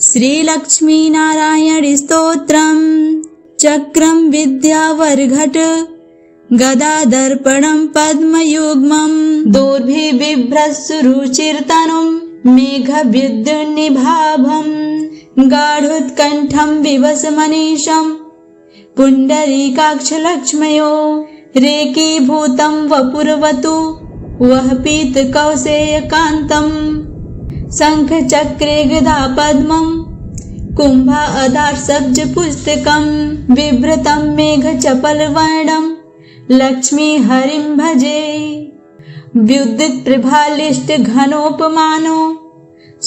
श्रीलक्ष्मीनारायणी स्तोत्रम् चक्रं विद्यावर्घट गदादर्पणं पद्मयुग्मं दोर्भिबिभ्रत्सुरुचिर्तनुं मेघविद्युन्निभाभं गाढोत्कण्ठं विवसमनीशं पुण्डरीकाक्षलक्ष्मयो रेकीभूतं वपुर्वतु वः पीतकौसेयकान्तम् शङ्खचक्रे गदा पद्मं कुम्भादार्सब्जपुस्तकं बिभ्रतं मेघचपलवर्णं लक्ष्मीहरिं भजे। व्युदितप्रभालिष्टघनोपमानो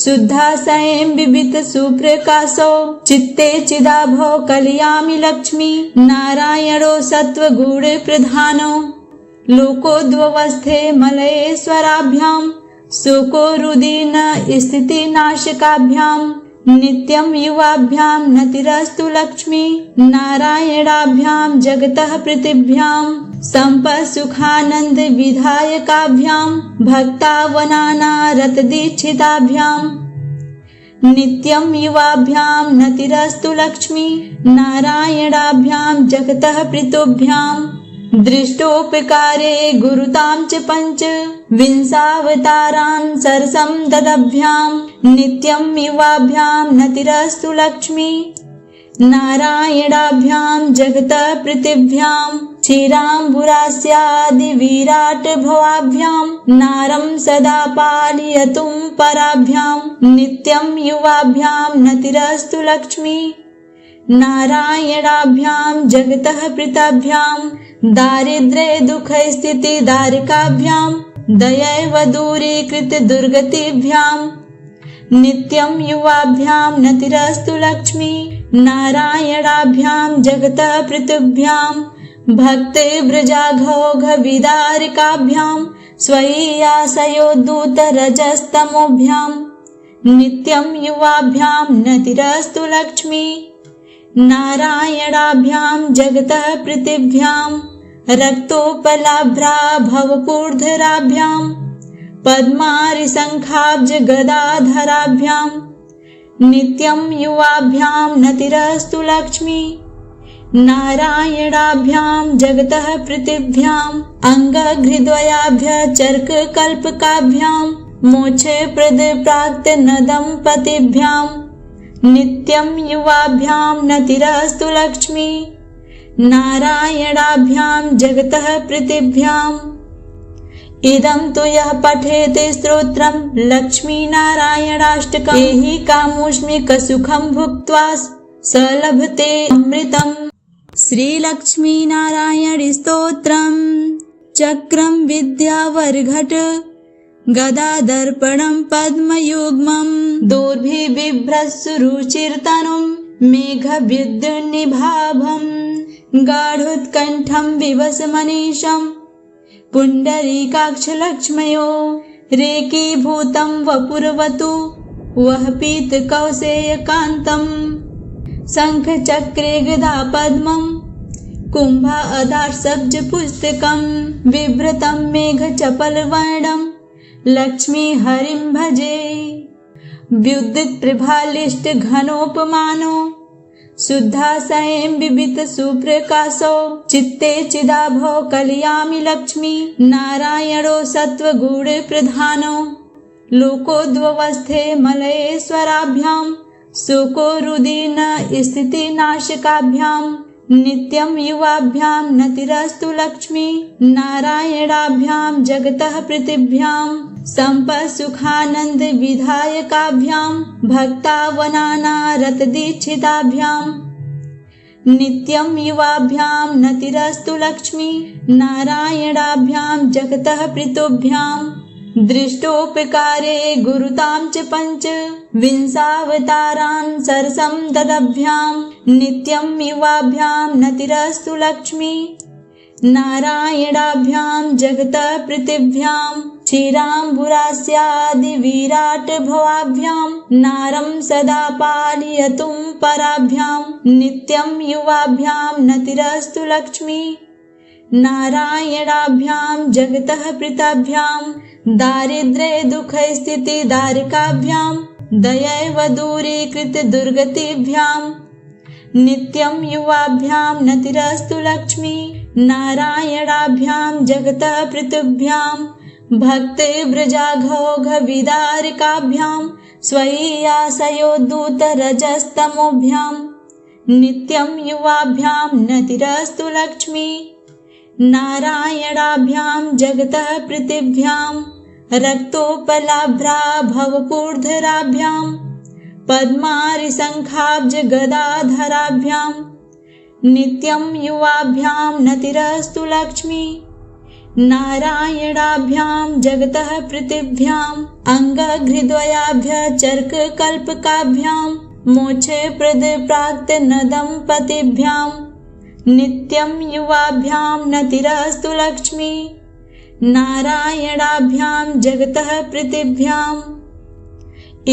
शुद्धाशयं बिबितसुप्रकाशो चित्ते चिदाभो कलयामि लक्ष्मी नारायणो सत्त्वगुणप्रधानो लोकोद्भवस्थे मलयेश्वराभ्यां शोकोरुदीन स्थितिनाशकाभ्यां नित्यं युवाभ्यां नतिरस्तु लक्ष्मी नारायणाभ्यां जगतः पृथिव्यां सम्पत्सुखानन्द विधायकाभ्यां भक्तावनानारतदीक्षिताभ्यां नित्यं युवाभ्यां नतिरस्तु लक्ष्मी नारायणाभ्यां जगतः पृथिव्यां दृष्टोपकारे गुरुतां च पञ्च विंशावतारान् सरसं ददभ्यां नित्यं युवाभ्यां नतिरस्तु लक्ष्मी नारायणाभ्यां जगतः पृथिव्यां क्षीराम्बुरास्यादिविराट भवाभ्यां नारं सदा पालयतुं पराभ्यां नित्यं युवाभ्यां नतिरस्तु लक्ष्मी नारायणाभ्यां जगतः पृथाभ्यां दारिद्र्ये दुःखस्थितिदारिकाभ्यां दयैव दूरीकृत दुर्गतिभ्यां नित्यं युवाभ्यां नतिरस्तु लक्ष्मी नारायणाभ्यां जगतः पृथिव्यां भक्तिव्रजाघौघविदारिकाभ्यां स्वय्याशयोद्धूतरजस्तमोभ्यां नित्यं युवाभ्यां नतिरस्तु लक्ष्मी नारायणाभ्यां जगतः पृथिव्यां रक्तोपलाभ्रा भवपूर्धराभ्यां पद्मारिशङ्खाब्जगदाधराभ्यां नित्यं युवाभ्यां नतिरस्तु लक्ष्मी नारायणाभ्यां जगतः पृथिव्यां अङ्गघ्रिद्वयाभ्यचर्ककल्पकाभ्यां मोक्षप्रदप्राक्तनदम्पतिभ्यां नित्यं युवाभ्यां नतिरस्तु लक्ष्मी नारायणाभ्यां जगतः पृथिव्यां इदं तु यः पठेत् स्तोत्रं लक्ष्मीनारायणाष्टकम् एहि कामुष्मिकसुखं भुक्त्वा स लभते अमृतम्। श्रीलक्ष्मीनारायणी स्तोत्रम् चक्रं विद्यावर्घट गदादर्पणं पद्मयुग्मं दोर्भिबिभ्रत्सुरुचिर्तनुं मेघविद्युन्निभाभं गाढोत्कण्ठं विवसमनीशं पुण्डरीकाक्षलक्ष्मयो रेकीभूतं वपुर्वतु वः पीतकौसेयकान्तम् शङ्खचक्रे गदा पद्मं कुम्भादार्सब्जपुस्तकं बिभ्रतं मेघचपलवर्णं लक्ष्मीहरिं भजे। व्युदितप्रभालिष्टघनोपमानो शुद्धाशयं बिबितसुप्रकाशो चित्ते चिदाभो कलयामि लक्ष्मी नारायणो सत्त्वगुणप्रधानो लोकोद्भवस्थे मलयेश्वराभ्यां शोकोरुदीन स्थितिनाशकाभ्यां नित्यं युवाभ्यां नतिरस्तु लक्ष्मी नारायणाभ्यां जगतः पृथिव्यां सम्पत्सुखानन्द विधायकाभ्यां भक्तावनानारतदीक्षिताभ्यां नित्यं युवाभ्यां नतिरस्तु लक्ष्मी नारायणाभ्यां जगतः पृथिव्यां दृष्टोपकारे गुरुतां च पञ्च विंशावतारान् सरसं ददभ्यां नित्यं युवाभ्यां नतिरस्तु लक्ष्मी नारायणाभ्यां जगतः पृथिव्यां क्षीराम्बुरास्यादिविराट भवाभ्यां नारं सदा पालयतुं पराभ्यां नित्यं युवाभ्यां नतिरस्तु लक्ष्मी नारायणाभ्यां जगतः पृथाभ्यां दारिद्र्ये दुःखस्थितिदारिकाभ्यां दयैव दूरीकृत दुर्गतिभ्यां नित्यं युवाभ्यां नतिरस्तु लक्ष्मी नारायणाभ्यां जगतः पृथुभ्यां भक्ति व्रजाघौघविदारिकाभ्यां स्वय्यासयोद्धूतरजस्तमोभ्यां नित्यं युवाभ्यां नतिरस्तु लक्ष्मी नारायणाभ्यां जगतः पृथिभ्यां रक्तोपलाभ्रा भवपूर्धराभ्यां पद्मारिशङ्खाब्ज गदाधराभ्यां नित्यं युवाभ्यां नतिरस्तु लक्ष्मी नारायणाभ्यां जगतः पृथिभ्यां अङ्गघ्रिद्वयाभ्य चर्ककल्पकाभ्यां मोक्षप्रद प्राक्तनदम्पतिभ्यां नित्यं युवाभ्यां नतिरस्तु लक्ष्मी नारायणाभ्यां जगतः पृथिभ्याम्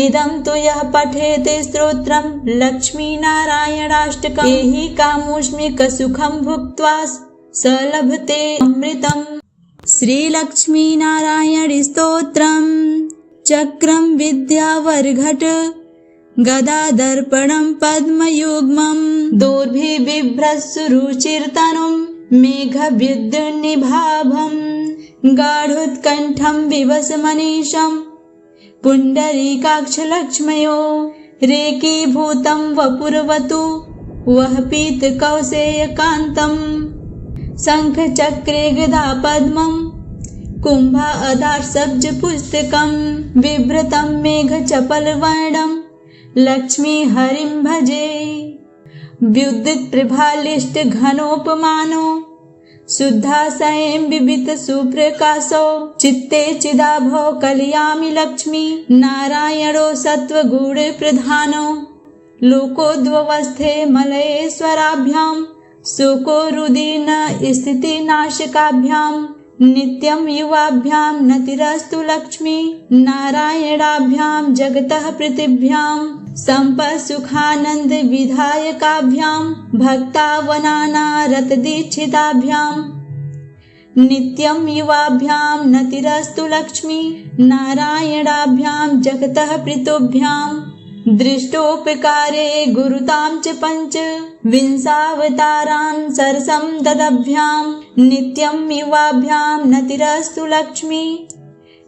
इदं तु यः पठेते स्तोत्रं लक्ष्मीनारायणाष्टकम् एहि कामुष्मिकसुखं भुक्त्वा स लभते अमृतम्। श्रीलक्ष्मीनारायणस्तोत्रम् चक्रं विद्यावर्घट गदादर्पणं पद्मयुग्मं दोर्भिबिभ्रत्सुरुचिरतनुं मेघविद्युन्निभाभं गाढोत्कण्ठं विवसमनीशं पुण्डरीकाक्षलक्ष्मयो रेकीभूतं वपुर्वतु वः पीतकौसेयकान्तं शङ्खचक्रे गदा पद्मं कुम्भादार्सब्जपुस्तकं बिभ्रतं मेघचपलवर्णं लक्ष्मीहरिं भजे। व्युदितप्रभालिष्टघनोपमानो शुद्धाशयं बिबितसुप्रकाशो चित्ते चिदाभो कलयामि लक्ष्मी नारायणो सत्त्वगुणप्रधानो लोकोद्भवस्थे मलयेश्वराभ्यां शोकोरुदीर्न स्थितिनाशकाभ्यां नित्यं युवाभ्यां नतिरस्तु लक्ष्मी नारायणाभ्यां जगतः पृथिभ्यां सम्पत्सुखानन्दविधायकाभ्यां भक्तावनानारतदीक्षिताभ्यां नित्यं युवाभ्यां नतिरस्तु लक्ष्मी नारायणाभ्यां जगतः पृथुभ्यां दृष्टोपकारे गुरुतां च पञ्च विंशावतारान् सरसं ददभ्यां नित्यं युवाभ्यां नतिरस्तु लक्ष्मी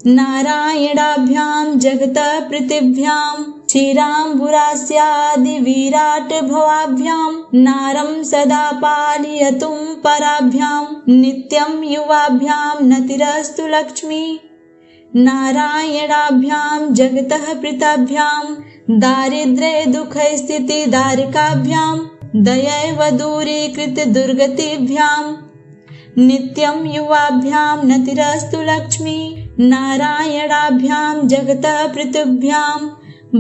नारायणाभ्यां जगतः पृथिभ्यां क्षीराम्बुरास्यादिविराटभवाभ्यां नारं सदा पालयतुं पराभ्यां नित्यं युवाभ्यां नतिरस्तु लक्ष्मी नारायणाभ्यां जगतः पृथाभ्यां दारिद्र्ये दुःखस्थितिदारिकाभ्यां दयैव दूरीकृत दुर्गतिभ्यां नित्यं युवाभ्यां नतिरस्तु लक्ष्मी नारायणाभ्यां जगतः पृथिभ्यां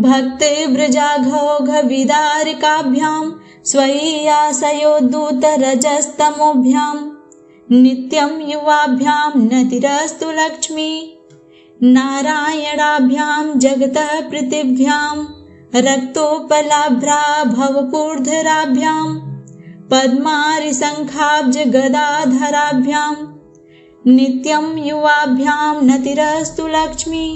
भक्ति व्रजाघौघविदारिकाभ्यां स्वय्यासयोद्धूतरजस्तमोभ्यां नित्यं युवाभ्यां नतिरस्तु लक्ष्मी नारायणाभ्यां जगतः पृथिभ्यां रक्तोपलाभ्रा भवपूर्धराभ्यां पद्मारिशङ्खाब्ज गदाधराभ्यां नित्यं युवाभ्यां नतिरस्तु लक्ष्मी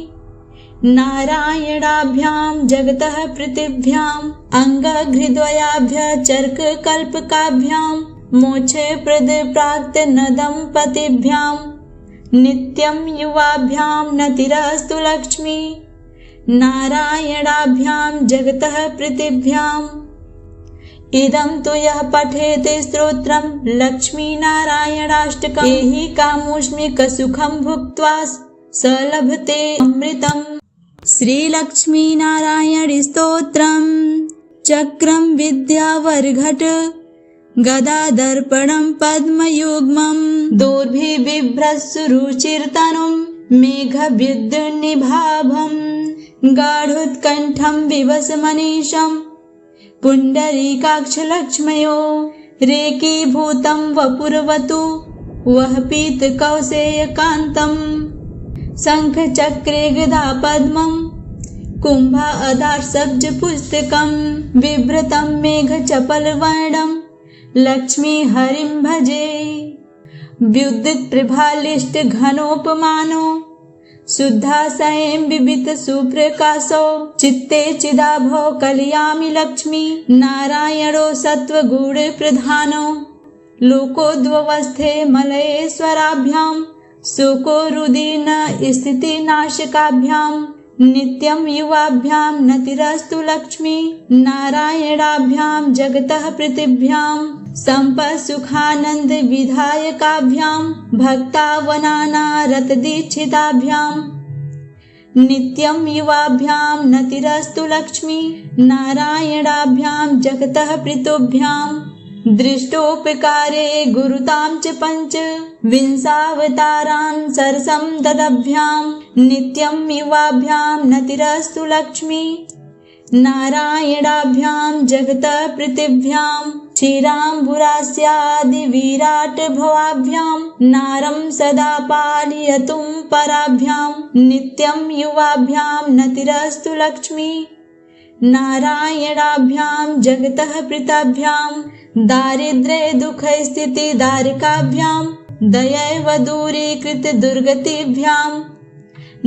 नारायणाभ्यां जगतः पृथिभ्यां अङ्गघ्रिद्वयाभ्य चर्ककल्पकाभ्यां मोक्षप्रद प्राक्तनदम्पतिभ्यां नित्यं युवाभ्यां नतिरस्तु लक्ष्मी नारायणाभ्यां जगतः पृथिभ्याम् इदं तु यः पठेते स्तोत्रं लक्ष्मीनारायणाष्टकम् एहि कामुष्मिकसुखं भुक्त्वा स लभते अमृतम्। श्रीलक्ष्मीनारायणस्तोत्रम् चक्रं विद्यावर्घट गदादर्पणं पद्मयुग्मं दोर्भिबिभ्रत्सुरुचिरतनुं मेघविद्युन्निभाभं गाढोत्कण्ठं विवसमनीशं पुण्डरीकाक्षलक्ष्मयो रेकीभूतं वपुर्वतु वः पीतकौसेयकान्तं शङ्खचक्रे गदा पद्मं कुम्भादार्सब्जपुस्तकं बिभ्रतं मेघचपलवर्णं लक्ष्मीहरिं भजे। व्युदितप्रभालिष्टघनोपमानो शुद्धाशयं बिबित सुप्रकाशो चित्ते चिदाभो कलयामि लक्ष्मी नारायणो सत्त्वगुण प्रधानो लोकोद्भवस्थे मलयेश्वराभ्यां शोको रुदीन स्थितिनाशकाभ्यां नित्यं युवाभ्यां नतिरस्तु लक्ष्मी नारायणाभ्यां जगतः पृथिव्यां सम्पत्सुखानन्द विधायकाभ्यां भक्तावनाना रतदीक्षिताभ्यां नित्यं युवाभ्यां नतिरस्तु लक्ष्मी नारायणाभ्यां जगतः पृथुभ्यां दृष्टोपकारे गुरुतां च पञ्च विंशावतारान् सरसं ददभ्यां नित्यं युवाभ्यां नतिरस्तु लक्ष्मी नारायणाभ्यां जगतः पृथिव्यां क्षीराम्बुरास्यादिविराट भवाभ्यां नारं सदा पालयतुं पराभ्यां नित्यं युवाभ्यां नतिरस्तु लक्ष्मी नारायणाभ्यां जगतः पृथाभ्यां दारिद्र्ये दुःखस्थितिदारिकाभ्यां दयैव दूरीकृत दुर्गतिभ्यां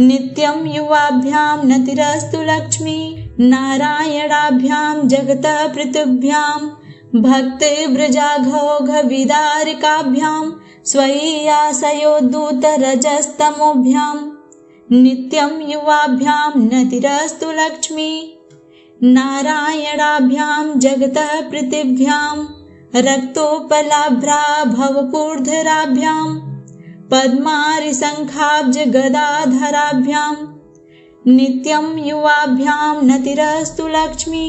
नित्यं युवाभ्यां नतिरस्तु लक्ष्मी नारायणाभ्यां जगतः पृथिव्यां भक्तिव्रजाघौघविदारिकाभ्यां स्वय्याशयोद्धूतरजस्तमोभ्यां नित्यं युवाभ्यां नतिरस्तु लक्ष्मी नारायणाभ्यां जगतः पृथिव्यां रक्तोपलाभ्रा भवपूर्धराभ्यां पद्मारिशङ्खाब्जगदाधराभ्यां नित्यं युवाभ्यां नतिरस्तु लक्ष्मी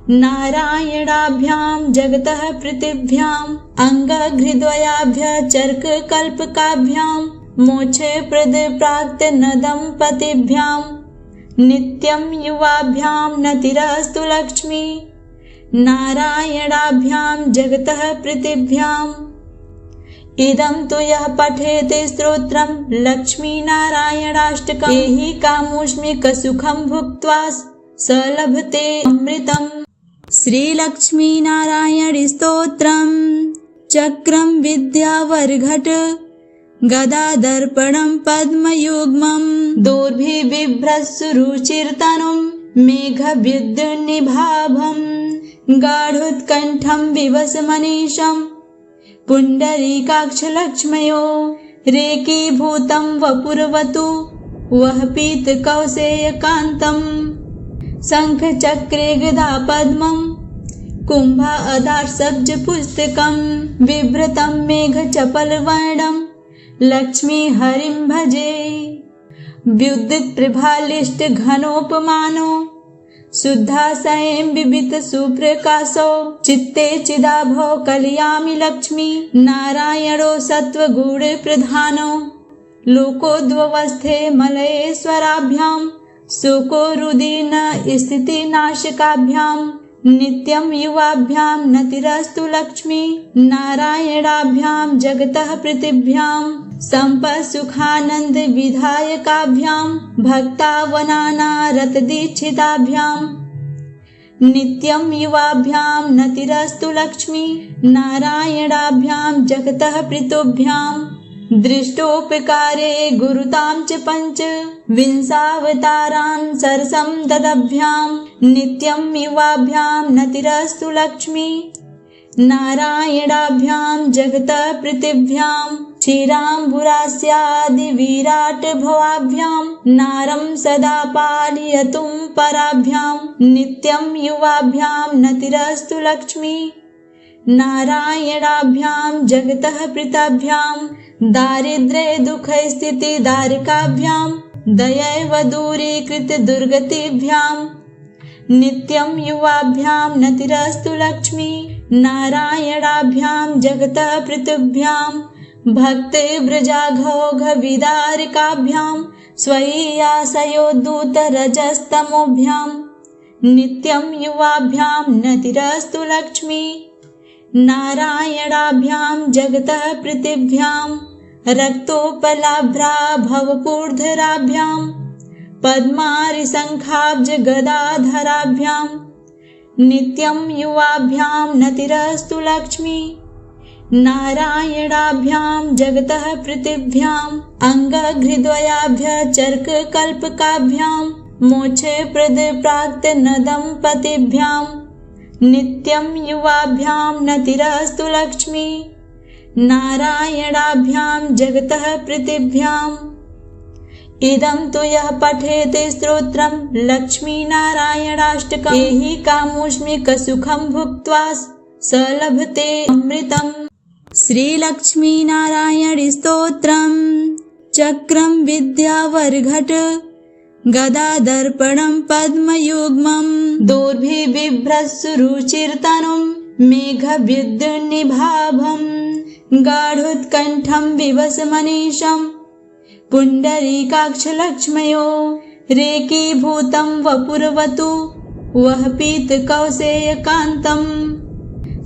नारायणाभ्यां जगतः पृथिव्यां अङ्गघ्रिद्वयाभ्यचर्ककल्पकाभ्यां मोक्षप्रदप्राक्तनदम्पतिभ्यां नित्यं युवाभ्यां नतिरस्तु लक्ष्मी नारायणाभ्यां जगतः पृथिव्याम् इदं तु यः पठेते स्तोत्रं लक्ष्मीनारायणाष्टकम् एहि कामुष्मिकसुखं भुक्त्वा स लभते अमृतम्। श्रीलक्ष्मीनारायणस्तोत्रम् चक्रं विद्यावर्घट गदादर्पणं पद्मयुग्मं दोर्भिबिभ्रत्सुरुचिर्तनुं मेघविद्युन्निभाभं गाढोत्कण्ठं विवसमनीशं पुण्डरीकाक्षलक्ष्मयो रेकीभूतं वपुर्वतु वः पीतकौसेयकान्तं शङ्खचक्रे गदा पद्मं कुम्भादार्शब्जपुस्तकं बिभ्रतं मेघचपलवर्णं लक्ष्मीहरिं भजे। व्युदितप्रभालिष्टघनोपमानो शुद्धाशयं बिबित सुप्रकाशो चित्ते चिदाभो कलयामि लक्ष्मी नारायणो सत्त्वगुण प्रधानो लोकोद्भवस्थे मलयेश्वराभ्यां शोको रुदीन स्थितिनाशकाभ्यां नित्यं युवाभ्यां नतिरस्तु लक्ष्मी नारायणाभ्यां जगतः पृथिव्यां सम्पत्सुखानन्द विधायकाभ्यां भक्तावनाना रतदीक्षिताभ्यां नित्यं युवाभ्यां नतिरस्तु लक्ष्मी नारायणाभ्यां जगतः पृथुभ्यां दृष्टोपकारे गुरुतां च पञ्च विंशावतारान् सरसं ददभ्यां नित्यं युवाभ्यां नतिरस्तु लक्ष्मी नारायणाभ्यां जगतः पृथिव्यां क्षीराम्बुरास्यादिविराट भवाभ्यां नारं सदा पालयतुं पराभ्यां नित्यं युवाभ्यां नतिरस्तु लक्ष्मी नारायणाभ्यां जगतः पृथाभ्यां दारिद्र्ये दुःखस्थितिदारिकाभ्यां दयैव दूरीकृत दुर्गतिभ्यां नित्यं युवाभ्यां नतिरस्तु लक्ष्मी नारायणाभ्यां जगतः पृथिव्यां भक्तिव्रजाघौघविदारिकाभ्यां स्वय्याशयोद्धूतरजस्तमोभ्यां नित्यं युवाभ्यां नतिरस्तु लक्ष्मी नारायणाभ्यां जगतः पृथिव्यां रक्तोपलाभ्रा भवपूर्धराभ्यां पद्मारिशङ्खाब्जगदाधराभ्यां नित्यं युवाभ्यां नतिरस्तु लक्ष्मी नारायणाभ्यां जगतः पृथिव्याम् अङ्गघ्रिद्वयाभ्यचर्ककल्पकाभ्यां मोक्षप्रद प्राक्तनदम्पतिभ्यां नित्यं युवाभ्यां नतिरस्तु लक्ष्मी नारायणाभ्यां जगतः पृथिव्याम् इदं तु यः पठेते स्तोत्रं लक्ष्मीनारायणाष्टकम् एहि कामोष्मिकसुखं भुक्त्वा स लभते अमृतम्। श्रीलक्ष्मीनारायणी स्तोत्रम् चक्रं विद्यावर्घट गदादर्पणं पद्मयुग्मं दोर्भिबिभ्रत्सुरुचिरतनुं मेघविद्युन्निभाभं गाढोत्कण्ठं विवसमनीशं पुण्डरीकाक्षलक्ष्मयो रेकीभूतं वपुर्वतु वः पीतकौसेयकान्तम्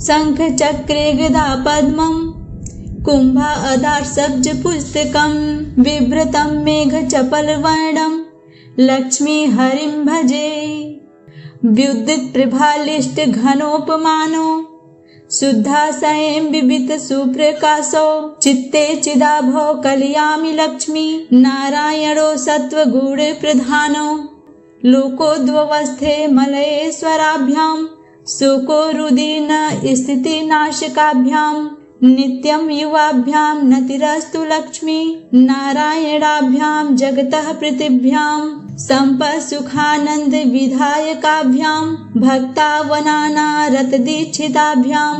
शङ्खचक्रे गदा पद्मं कुम्भादार्सब्जपुस्तकं बिभ्रतं मेघचपलवर्णं लक्ष्मीहरिं भजे। विद्युत्प्रभालिष्टघनोपमानो शुद्धाशयं बिबितसुप्रकाशो चित्ते चिदाभो कलयामि लक्ष्मी नारायणो सत्त्वगुणप्रधानो लोकोद्भवस्थे मलयेश्वराभ्यां शोकोरुदीन स्थितिनाशकाभ्यां नित्यं युवाभ्यां नतिरस्तु लक्ष्मी नारायणाभ्यां जगतः पृथिव्यां सम्पत्सुखानन्दविधायकाभ्यां भक्तावनानारतदीक्षिताभ्यां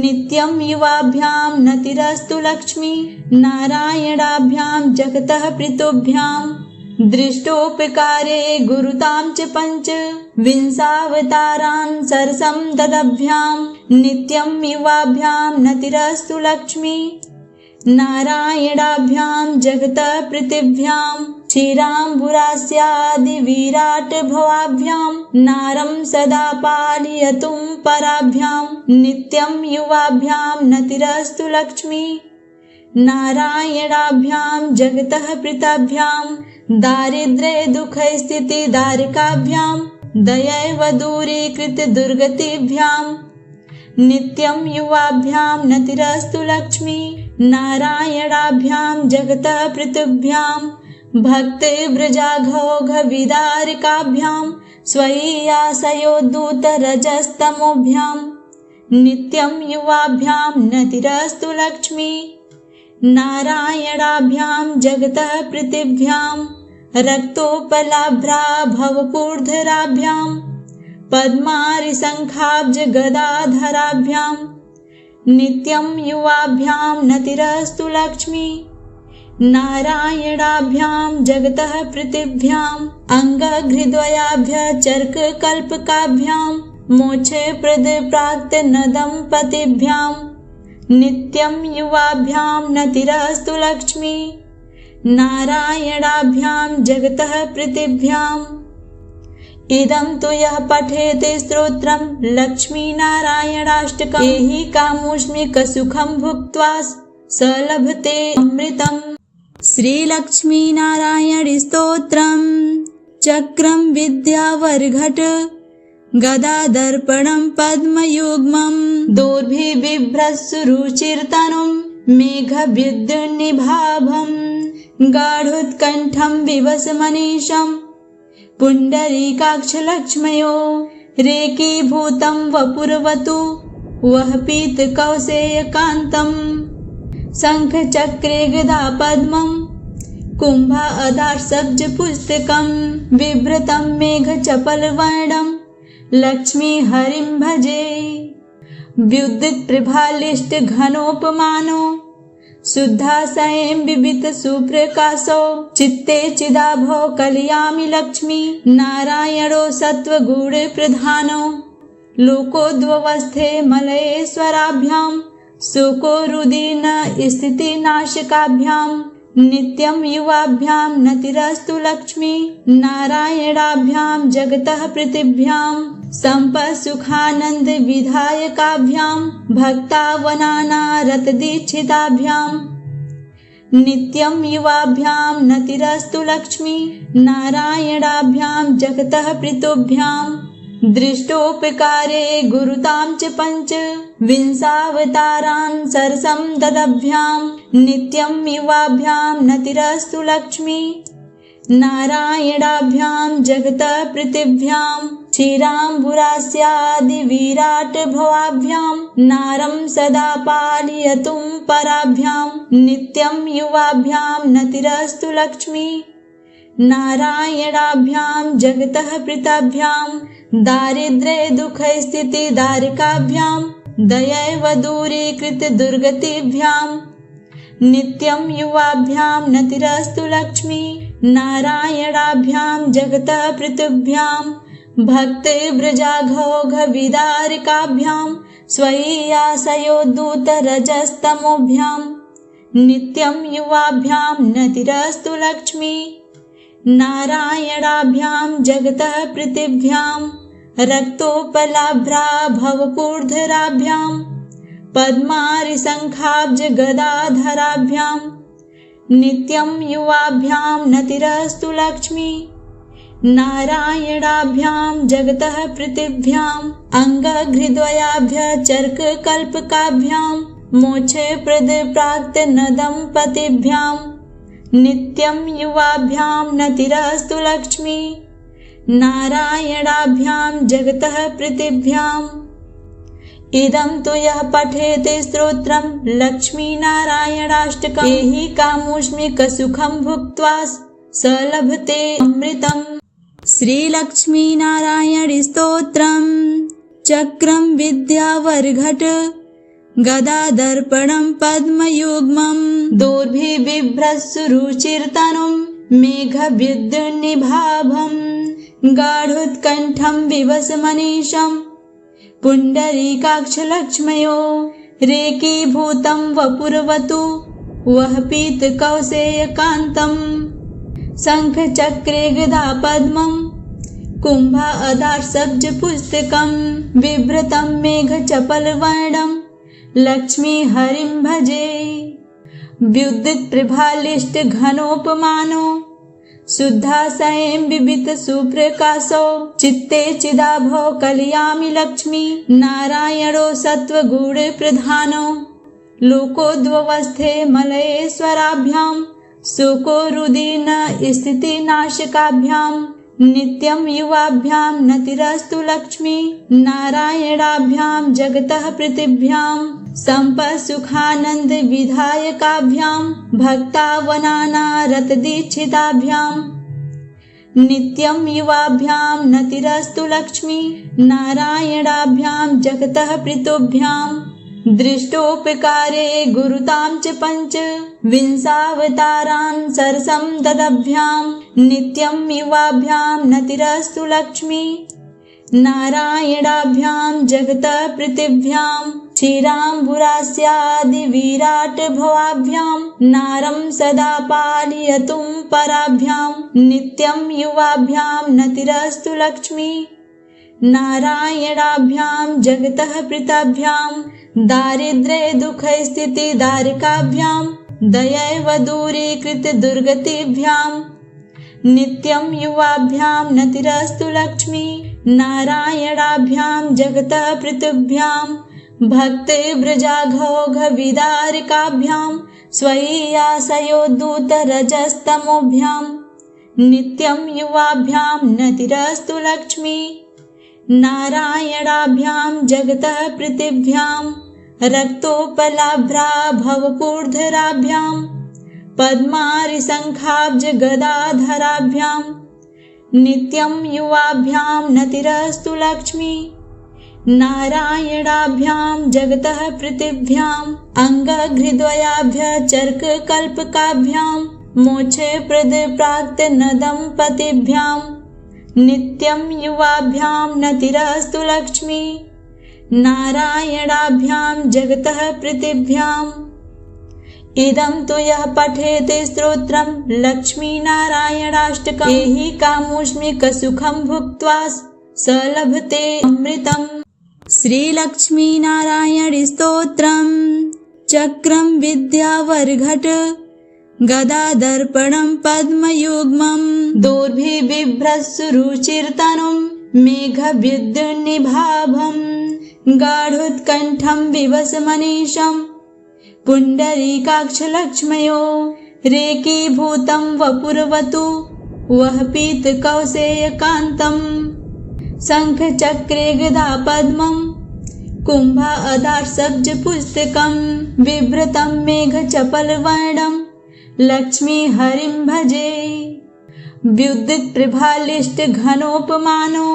नित्यं युवाभ्यां नतिरस्तु लक्ष्मी नारायणाभ्यां जगतः पृथिव्यां दृष्टोपकारे गुरुतां च पञ्च विंशावतारान् सरसं ददभ्यां नित्यं युवाभ्यां नतिरस्तु लक्ष्मी नारायणाभ्यां जगतः पृथिव्यां क्षीराम्बुरास्यादिविराटभवाभ्यां नारं सदा पालयतुं पराभ्यां नित्यं युवाभ्यां नतिरस्तु लक्ष्मी नारायणाभ्यां जगतः पृथिव्यां दारिद्र्ये दुःखस्थितिदारिकाभ्यां दयैव दूरीकृतदुर्गतिभ्यां नित्यं युवाभ्यां नतिरस्तु लक्ष्मी नारायणाभ्यां जगतः पृथिव्यां भक्तिव्रजाघौघविदारिकाभ्यां स्वय्याशयोद्धूतरजस्तमोभ्यां नित्यं युवाभ्यां नतिरस्तु लक्ष्मी नारायणाभ्यां जगतः पृथिव्यां रक्तोपलाभ्राभवपूर्धराभ्यां पद्मारिशङ्खाब्जगदाधराभ्यां नित्यं युवाभ्यां नतिरस्तु लक्ष्मी नारायणाभ्यां जगतः पृथिव्यां अङ्गघ्रिद्वयाभ्यचर्ककल्पकाभ्यां मोक्षप्रद प्राक्तनदम्पतिभ्यां नित्यं युवाभ्यां नतिरस्तु लक्ष्मी नारायणाभ्यां जगतः पृथिव्याम् इदं तु यः पठेते स्तोत्रं लक्ष्मीनारायणाष्टकम् एहि कामोष्मिकसुखं भुक्त्वा स लभते अमृतम्। श्रीलक्ष्मीनारायणी स्तोत्रम् चक्रं विद्यावर्घट गदादर्पणं पद्मयुग्मं दोर्भिबिभ्रत्सुरुचिरतनुं मेघविद्युन्निभाभं गाढोत्कण्ठं विवसमनीशं पुण्डरीकाक्षलक्ष्मयो रेकीभूतं वपुर्वतु वः पीतकौसेयकान्तम् शङ्खचक्रे गदा पद्मं कुम्भादार्सब्जपुस्तकं बिभ्रतं मेघचपलवर्णं लक्ष्मीहरिं भजे। विद्युत्प्रभालिष्टघनोपमानो शुद्धाशयं बिबितसुप्रकाशो चित्ते चिदाभो कलयामि लक्ष्मी नारायणो सत्त्वगुणप्रधानो लोकोद्भवस्थे मलयेश्वराभ्यां शोकोरुदीन स्थितिनाशकाभ्यां नित्यं युवाभ्यां नतिरस्तु लक्ष्मी नारायणाभ्यां जगतः पृथिव्यां सम्पत्सुखानन्दविधायकाभ्यां भक्तावनानारतदीक्षिताभ्यां नित्यं युवाभ्यां नतिरस्तु लक्ष्मी नारायणाभ्यां जगतः पृथिव्यां दृष्टोपकारे गुरुतां च पञ्च विंशावतारान् सरसं ददभ्यां नित्यं युवाभ्यां नतिरस्तु लक्ष्मी नारायणाभ्यां जगतः पृथिव्यां क्षीराम्बुरास्यादिविराट भवाभ्यां नारं सदा पालयतुं पराभ्यां नित्यं युवाभ्यां नतिरस्तु लक्ष्मी नारायणाभ्यां जगतः पृथाभ्यां दारिद्र्ये दुःखस्थितिदारिकाभ्यां दयैव दूरीकृत दुर्गतिभ्यां नित्यं युवाभ्यां नतिरस्तु लक्ष्मी नारायणाभ्यां जगतः पृथिव्यां भक्तिव्रजाघौघविदारिकाभ्यां स्वय्यासयोद्धूतरजस्तमोभ्यां नित्यं युवाभ्यां नतिरस्तु लक्ष्मी नारायणाभ्यां जगतः पृथिव्यां रक्तोपलाभ्रा भवपूर्धराभ्यां पद्मारिशङ्खाब्जगदाधराभ्यां नित्यं युवाभ्यां नतिरस्तु लक्ष्मी नारायणाभ्यां जगतः पृथिव्यां अङ्गघ्रिद्वयाभ्यचर्ककल्पकाभ्यां मोक्षप्रदप्राक्तनदम्पतिभ्यां नित्यं युवाभ्यां नतिरस्तु लक्ष्मी नारायणाभ्यां जगतः पृथिव्याम् इदं तु यः पठेते स्तोत्रं लक्ष्मीनारायणाष्टकम् एहि कामुष्मिकसुखं भुक्त्वा स लभते अमृतम्। श्रीलक्ष्मीनारायणस्तोत्रम् चक्रं विद्यावर्घट गदादर्पणं पद्मयुग्मं दोर्भिबिभ्रत्सुरुचिरतनुं मेघविद्युन्निभाभं गाढोत्कण्ठं विवसमनीशं पुण्डरीकाक्षलक्ष्मयो रेकीभूतं वपुर्वतु वः पीतकौसेयकान्तं शङ्खचक्रे गदा पद्मं कुम्भादार्सब्जपुस्तकं बिभ्रतं मेघचपलवर्णं लक्ष्मीहरिं भजे। व्युदितप्रभालिष्टघनोपमानो शुद्धाशयं बिबितसुप्रकाशो चित्ते चिदाभो कलयामि लक्ष्मी नारायणो सत्त्वगुणप्रधानो लोकोद्भवस्थे मलयेश्वराभ्यां शोकोरुदीन स्थितिनाशकाभ्यां नित्यं युवाभ्यां नतिरस्तु लक्ष्मी नारायणाभ्यां जगतः पृथिव्यां सम्पत्सुखानन्दविधायकाभ्यां भक्तावनानारतदीक्षिताभ्यां नित्यं युवाभ्यां नतिरस्तु लक्ष्मी नारायणाभ्यां जगतः पृथिव्यां दृष्टोपकारे गुरुतां च पञ्च विंशावतारान् सरसं ददभ्यां नित्यं युवाभ्यां नतिरस्तु लक्ष्मी नारायणाभ्यां जगतः पृथिव्यां क्षीराम्बुरास्यादिविराट भवाभ्यां नारं सदा पालयतुं पराभ्यां नित्यं युवाभ्यां नतिरस्तु लक्ष्मी नारायणाभ्यां जगतः पृथाभ्यां दारिद्र्ये दुःखस्थितिदारिकाभ्यां दयैव दूरीकृत दुर्गतिभ्यां नित्यं युवाभ्यां नतिरस्तु लक्ष्मी नारायणाभ्यां जगतः पृथिव्यां भक्तिव्रजाघौघविदारिकाभ्यां स्वय्यासयोद्धूतरजस्तमोभ्यां नित्यं युवाभ्यां नतिरस्तु लक्ष्मी नारायणाभ्यां जगतः पृथिव्यां रक्तोपलाभ्रा भवपूर्धराभ्यां पद्मारिशङ्खाब्जगदाधराभ्यां नित्यं युवाभ्यां नतिरस्तु लक्ष्मी नारायणाभ्यां जगतः पृथिव्यां अङ्गघ्रिद्वयाभ्यचर्ककल्पकाभ्यां मोक्षप्रदप्राक्तनदम्पतिभ्यां नित्यं युवाभ्यां नतिरस्तु लक्ष्मी नारायणाभ्यां जगतः पृथिव्याम् इदं तु यः पठेते स्तोत्रं लक्ष्मीनारायणाष्टकम् एहि कामुष्मिकसुखं भुक्त्वा स लभते अमृतम्। श्रीलक्ष्मीनारायणस्तोत्रम् चक्रं विद्यावर्घट गदादर्पणं पद्मयुग्मं दोर्भिबिभ्रत्सुरुचिरतनुं मेघविद्युन्निभाभं गाढोत्कण्ठं विवसमनीशं पुण्डरीकाक्षलक्ष्मयो रेकीभूतं वपुर्वतु वः पीतकौसेयकान्तं शङ्खचक्रे गदा पद्मं कुम्भादार्सब्जपुस्तकं बिभ्रतं मेघचपलवर्णं लक्ष्मीहरिं भजे। विद्युत्प्रभालिष्टघनोपमानो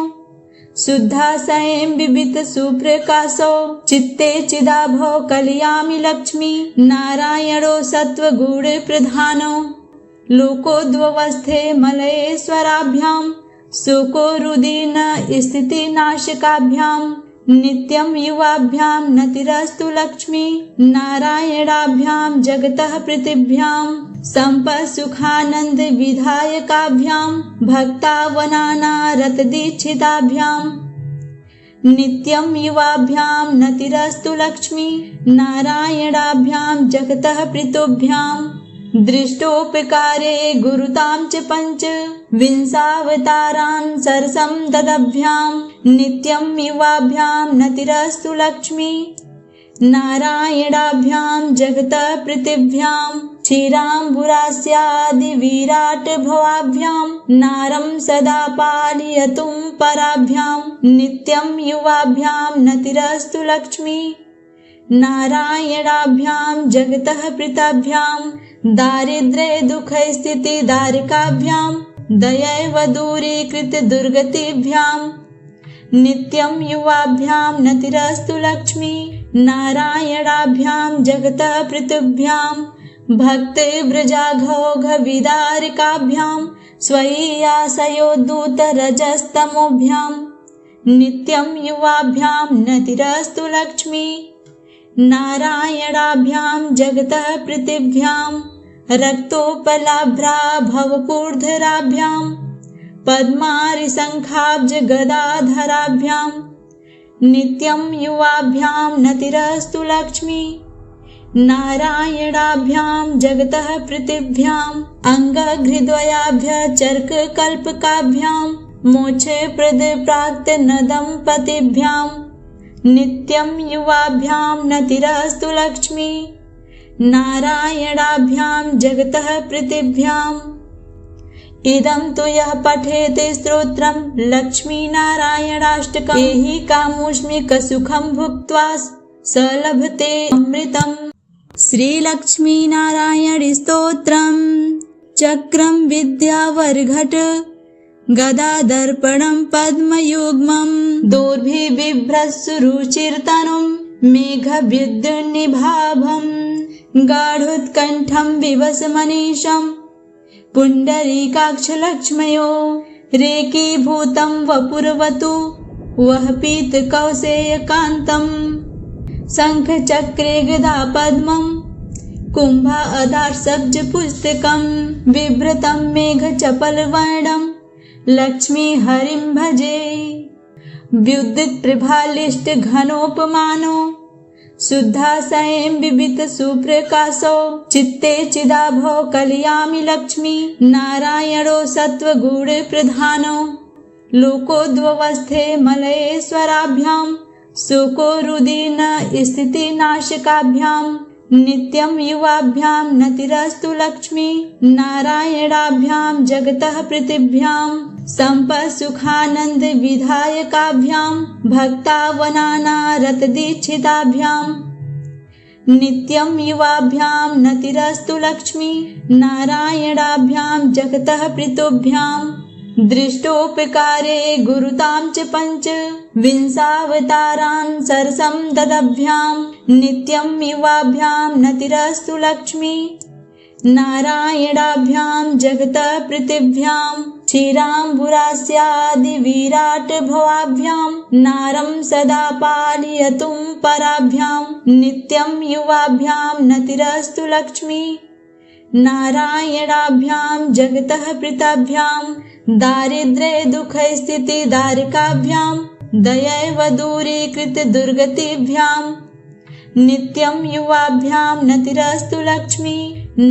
शुद्धाशयं बिबितसुप्रकाशो चित्ते चिदाभो कलयामि लक्ष्मी नारायणो सत्त्वगुणप्रधानो लोकोद्भवस्थे मलयेश्वराभ्यां शोकोरुदीन स्थितिनाशकाभ्यां नित्यं युवाभ्यां नतिरस्तु लक्ष्मी नारायणाभ्यां जगतः पृथिव्यां सम्पत्सुखानन्दविधायकाभ्यां भक्तावनानारतदीक्षिताभ्यां नित्यं युवाभ्यां नतिरस्तु लक्ष्मी नारायणाभ्यां जगतः पृथिव्यां दृष्टोपकारे गुरुतां च पञ्च विंशावतारान् सरसं ददभ्यां नित्यं युवाभ्यां नतिरस्तु लक्ष्मी नारायणाभ्यां जगतः पृथिव्यां क्षीराम्बुरास्यादिविराटभवाभ्यां नारं सदा पालयतुं पराभ्यां नित्यं युवाभ्यां नतिरस्तु लक्ष्मी नारायणाभ्यां जगतः पृथिव्यां दारिद्र्ये दुःखस्थितिदारिकाभ्यां दयैव दूरीकृतदुर्गतिभ्यां नित्यं युवाभ्यां नतिरस्तु लक्ष्मी नारायणाभ्यां जगतः पृथिव्यां भक्तिव्रजाघौघविदारिकाभ्यां स्वय्याशयोद्धूतरजस्तमोभ्यां नित्यं युवाभ्यां नतिरस्तु लक्ष्मी नारायणाभ्यां जगतः पृथिव्यां रक्तोपलाभ्रा भवपूर्धराभ्यां पद्मारिशङ्खाब्जगदाधराभ्यां नित्यं युवाभ्यां नतिरस्तु लक्ष्मी नारायणाभ्यां जगतः पृथिव्याम् अङ्गघ्रिद्वयाभ्यचर्ककल्पकाभ्यां मोक्षप्रदप्राक्तनदम्पतिभ्यां नित्यं युवाभ्यां नतिरस्तु लक्ष्मी नारायणाभ्यां जगतः पृथिव्याम् इदं तु यः पठेते स्तोत्रं लक्ष्मीनारायणाष्टकम् एहि कामुष्मिकसुखं भुक्त्वा स लभते अमृतम्। श्रीलक्ष्मीनारायणी स्तोत्रम् चक्रं विद्यावर्घट गदादर्पणं पद्मयुग्मं दोर्भिबिभ्रत्सुरुचिरतनुं मेघविद्युन्निभाभं गाढोत्कण्ठं विवसमनीशं पुण्डरीकाक्षलक्ष्मयो रेकीभूतं वपुर्वतु वः पीतकौसेयकान्तं शङ्खचक्रे गदा पद्मं कुम्भादार्सब्जपुस्तकं बिभ्रतं मेघचपलवर्णं लक्ष्मीहरिं भजे। विद्युत्प्रभालिष्टघनोपमानो शुद्धाशयं बिबितसुप्रकाशो चित्ते चिदाभो कलयामि लक्ष्मी नारायणो सत्त्वगुणप्रधानो लोकोद्भवस्थे मलयेश्वराभ्यां शोकोरुदीन स्थितिनाशकाभ्यां नित्यं युवाभ्यां नतिरस्तु लक्ष्मी नारायणाभ्यां जगतः पृथिव्यां सम्पत्सुखानन्दविधायकाभ्यां भक्तावनानारतदीक्षिताभ्यां नित्यं युवाभ्यां नतिरस्तु लक्ष्मी नारायणाभ्यां जगतः पृथिव्यां दृष्टोपकारे गुरुतां च पञ्च विंशावतारान् सरसं ददभ्यां नित्यं युवाभ्यां नतिरस्तु लक्ष्मी नारायणाभ्यां जगतः पृथिव्यां क्षीराम्बुरास्यादिविराटभवाभ्यां नारं सदा पालयतुं पराभ्यां नित्यं युवाभ्यां नतिरस्तु लक्ष्मी नारायणाभ्यां जगतः पृथिव्यां दारिद्र्ये दुःखस्थितिदारिकाभ्यां दयैव दूरीकृतदुर्गतिभ्यां नित्यं युवाभ्यां नतिरस्तु लक्ष्मी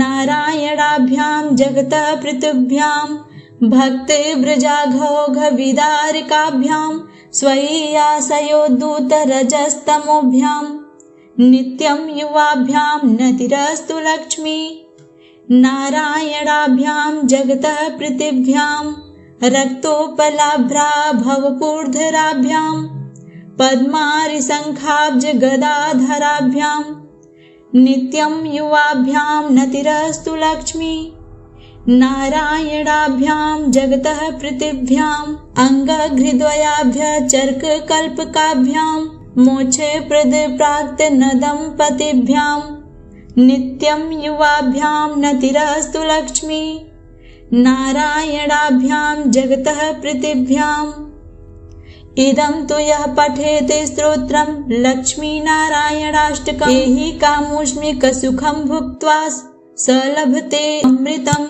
नारायणाभ्यां जगतः पृथिव्यां भक्तिवृजाघौघविदारिकाभ्यां स्वय्यासयोद्धूतरजस्तमोभ्यां नित्यं युवाभ्यां नतिरस्तु लक्ष्मी नारायणाभ्यां जगतः प्रीतिभ्यां रक्तोपलाभ्रा भवपूर्धराभ्यां पद्मारिशङ्खाब्जगदाधराभ्यां नित्यं युवाभ्यां नतिरस्तु लक्ष्मी नारायणाभ्यां जगतः प्रीतिभ्यां अङ्गघ्रिद्वयाभ्यः चर्ककल्पकाभ्यां मोक्षप्रदप्राक्तनदम्पतिभ्यां नित्यं युवाभ्यां नतिरस्तु लक्ष्मी नारायणाभ्यां जगतः प्रीतिभ्याम् इदं तु यः पठेते स्तोत्रं लक्ष्मीनारायणाष्टकम् एहि कामोष्मिकसुखं भुक्त्वा स लभते अमृतम्।